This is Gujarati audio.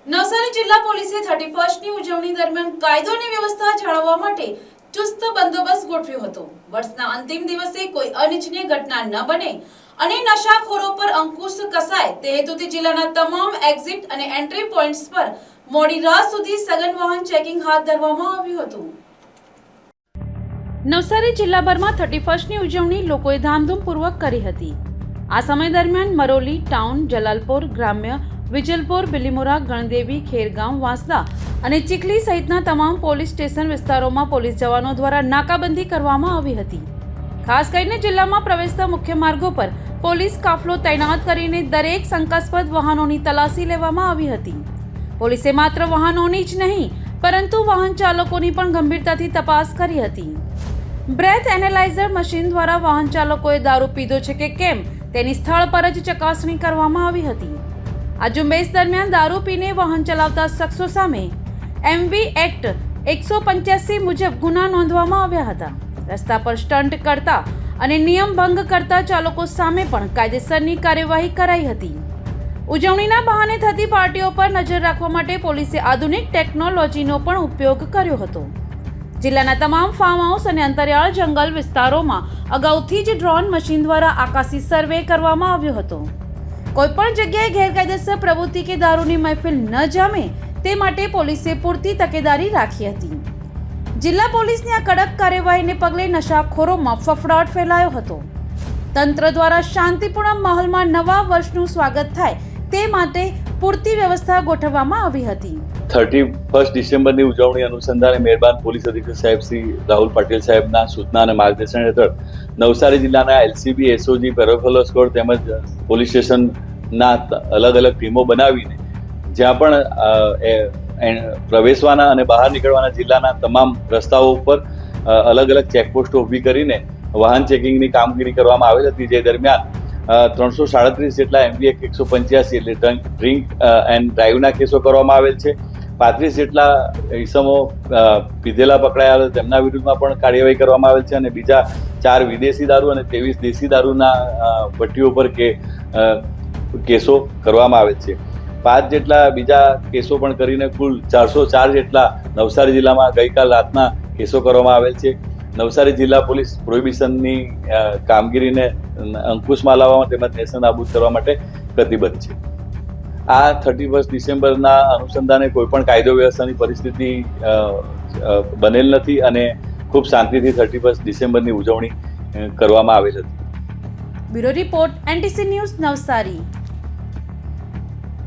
નવસારી જિલ્લા પોલીસે 31st ની ઉજવણી દરમિયાન કાયદો અને વ્યવસ્થા જાળવવા માટે ચુસ્ત બંદોબસ્ત ગોઠવ્યો હતો। વર્ષના અંતિમ દિવસે કોઈ અનિચ્છનીય ઘટના ન બને અને નશાખોરો પર અંકુશ કસાય તે હેતુથી જિલ્લાના તમામ એક્ઝિટ અને એન્ટ્રી પોઈન્ટ્સ પર મોડી રાત સુધી સઘન વાહન ચેકિંગ હાથ ધરવામાં આવ્યું હતું। નવસારી જિલ્લાભરમાં 31st ની ઉજવણી લોકોએ ધામધૂમપૂર્વક કરી હતી। આ સમય દરમિયાન મરોલી ટાઉન, જલાલપોર ગ્રામ્ય, વિજલપોર, બિલીમોરા, ગણદેવી, ખેરગાંવ, વાંસદા અને ચીખલી સહિતના તમામ પોલીસ સ્ટેશન વિસ્તારોમાં પોલીસ જવાનો દ્વારા નાકાબંધી કરવામાં આવી હતી। ખાસ કરીને જિલ્લામાં પ્રવેશતા મુખ્ય માર્ગો પર પોલીસ કાફલો તૈનાત કરીને દરેક શંકાસ્પદ વાહનોની તલાશી લેવામાં આવી હતી। પોલીસે માત્ર વાહનોની જ નહીં પરંતુ વાહન ચાલકોની પણ ગંભીરતાથી તપાસ કરી હતી। બ્રેથ એનાલાઇઝર મશીન દ્વારા વાહન ચાલકોએ દારૂ પીધો છે કે કેમ તેની સ્થળ પર જ ચકાસણી કરવામાં આવી હતી। આ ઝુંબેશ દરમિયાન દારૂ પીને વાહન ચલાવતા શખ્સો સામે એમવી એક્ટ 185 મુજબ ગુના નોંધવામાં આવ્યા હતા। રસ્તા પર સ્ટન્ટ કરતા અને નિયમ ભંગ કરતા ચાલકો સામે પણ કાયદેસરની કાર્યવાહી કરાઈ હતી। ઉજવણીના બહાને થતી પાર્ટીઓ પર નજર રાખવા માટે પોલીસે આધુનિક ટેકનોલોજીનો પણ ઉપયોગ કર્યો હતો। જિલ્લાના તમામ ફાર્મ હાઉસ અને અંતરિયાળ જંગલ વિસ્તારોમાં અગાઉથી જ ડ્રોન મશીન દ્વારા આકાશી સર્વે કરવામાં આવ્યો હતો। કોઈપણ જગ્યાએ ગેરકાયદેસર પ્રવૃત્તિ કે દારૂની મહેફિલ ન જામે તે માટે પોલીસે પૂરતી તકેદારી રાખી હતી। જિલ્લા પોલીસની આ કડક કાર્યવાહીને પગલે નશાખોરોમાં ફફડાટ ફેલાયો હતો। તંત્ર દ્વારા શાંતિપૂર્ણ માહોલમાં નવા વર્ષનું સ્વાગત થાય તે માટે પૂરતી વ્યવસ્થા ગોઠવવામાં આવી હતી। 31 ડિસેમ્બરની ઉજવણી અનુસંધાને મહેરબાન પોલીસ અધિક્ષક સાહેબ શ્રી રાહુલ પાટીલ સાહેબના સૂચના અને માર્ગદર્શન હેઠળ નવસારી જિલ્લાના એલસીબી, એસઓજી, પેરોફેલો સ્કોડ તેમજ પોલીસ સ્ટેશનના અલગ અલગ ટીમો બનાવીને જ્યાં પણ પ્રવેશવાના અને બહાર નીકળવાના જિલ્લાના તમામ રસ્તાઓ ઉપર અલગ અલગ ચેકપોસ્ટો ઊભી કરીને વાહન ચેકિંગની કામગીરી કરવામાં આવેલ હતી। જે દરમિયાન 337 જેટલા એમવી એક્ટ 185 એટલે ડ્રિંક એન્ડ ડ્રાઈવના કેસો કરવામાં આવેલ છે। 35 જેટલા ઇસમો પીધેલા પકડાયા તેમના વિરુદ્ધમાં પણ કાર્યવાહી કરવામાં આવેલ છે અને બીજા 4 વિદેશી દારૂ અને 23 દેશી દારૂના ભટ્ટીઓ પર કેસો કરવામાં આવેલ છે। 5 જેટલા બીજા કેસો પણ કરીને કુલ 404 જેટલા નવસારી જિલ્લામાં ગઈકાલ રાતના કેસો કરવામાં આવેલ છે। નવસારી જિલ્લા પોલીસ પ્રોહિબિશનની કામગીરીને અંકુશમાં લાવવા તેમજ નેશન નાબૂદ કરવા માટે પ્રતિબદ્ધ છે। આ 31 ડિસેમ્બરના અનુસંધાને કોઈ પણ કાયદો વ્યવસ્થાની પરિસ્થિતિ બનેલ નથી અને ખૂબ શાંતિથી 31 ડિસેમ્બરની ઉજવણી કરવામાં આવેલ હતી। Bureau report, NTC news, Navsari.